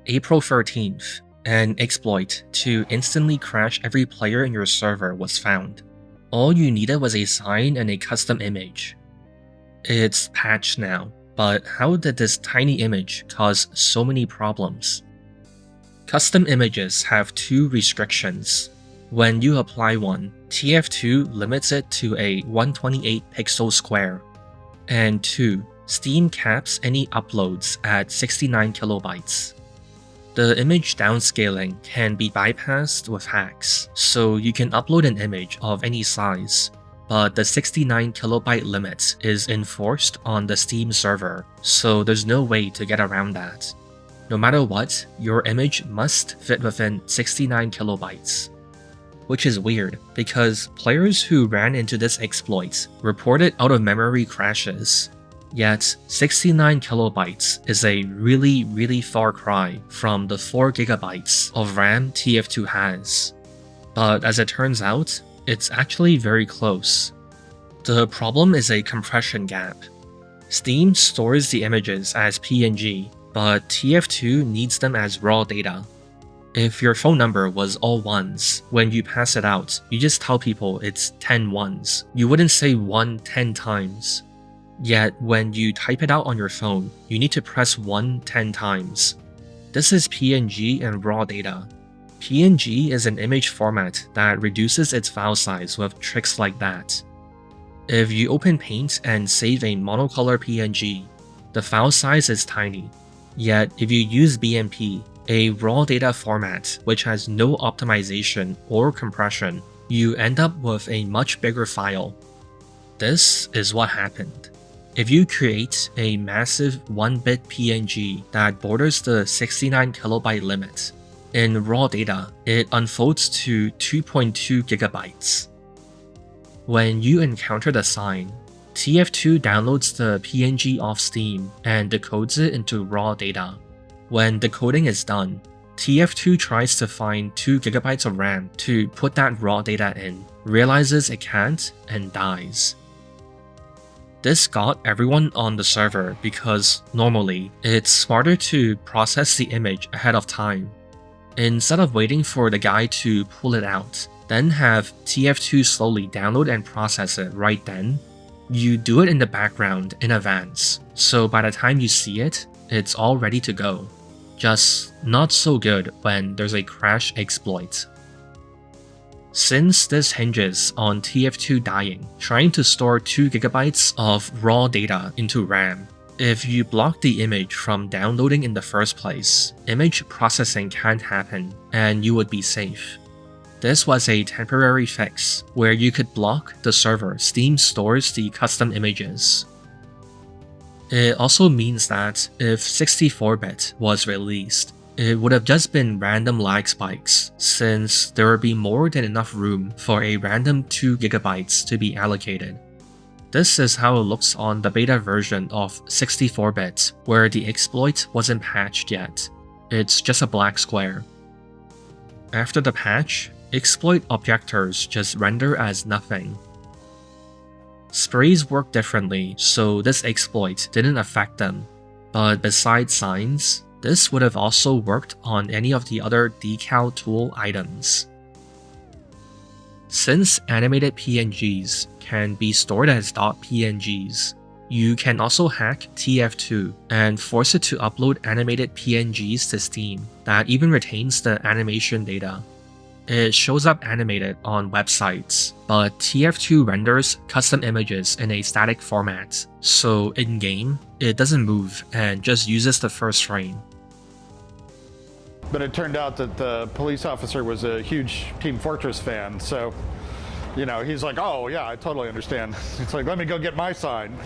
April 13th, an exploit to instantly crash every player in your server was found. All you needed was a sign and a custom image. It's patched now, but how did this tiny image cause so many problems? Custom images have two restrictions. When you apply one, TF2 limits it to a 128 pixel square. And 2, Steam caps any uploads at 69 kilobytes. The image downscaling can be bypassed with hacks, so you can upload an image of any size, but the 69 kilobyte limit is enforced on the Steam server, so there's no way to get around that. No matter what, your image must fit within 69 kilobytes. Which is weird, because players who ran into this exploit reported out-of-memory crashes. Yet, 69 kilobytes is a really far cry from the 4 gigabytes of RAM TF2 has. But as it turns out, it's actually very close. The problem is a compression gap. Steam stores the images as PNG, but TF2 needs them as raw data. If your phone number was all ones, when you pass it out, you just tell people it's 10 ones. You wouldn't say 1 10 times. Yet, when you type it out on your phone, you need to press 1 10 times. This is PNG and raw data. PNG is an image format that reduces its file size with tricks like that. If you open Paint and save a monocolor PNG, the file size is tiny. Yet, if you use BMP, a raw data format which has no optimization or compression, you end up with a much bigger file. This is what happened. If you create a massive 1-bit PNG that borders the 69 kilobyte limit, in raw data, it unfolds to 2.2 gigabytes. When you encounter the sign, TF2 downloads the PNG off Steam and decodes it into raw data. When decoding is done, TF2 tries to find 2 gigabytes of RAM to put that raw data in, realizes it can't, and dies. This got everyone on the server because normally, it's smarter to process the image ahead of time. Instead of waiting for the guy to pull it out, then have TF2 slowly download and process it right then, you do it in the background in advance, so by the time you see it, it's all ready to go. Just not so good when there's a crash exploit. Since this hinges on TF2 dying, trying to store 2 gigabytes of raw data into RAM, if you block the image from downloading in the first place, image processing can't happen and you would be safe. This was a temporary fix where you could block the server Steam stores the custom images. It also means that if 64-bit was released, it would have just been random lag spikes, since there would be more than enough room for a random 2 gigabytes to be allocated. This is how it looks on the beta version of 64-bit, where the exploit wasn't patched yet. It's just a black square. After the patch, exploit objectors just render as nothing. Sprays work differently, so this exploit didn't affect them. But besides signs, this would have also worked on any of the other decal tool items. Since animated PNGs can be stored as .pngs, you can also hack TF2 and force it to upload animated PNGs to Steam that even retains the animation data. It shows up animated on websites, but TF2 renders custom images in a static format, so in-game, it doesn't move and just uses the first frame. But it turned out that the police officer was a huge Team Fortress fan, so, you know, he's like, oh yeah, I totally understand. It's like, let me go get my sign.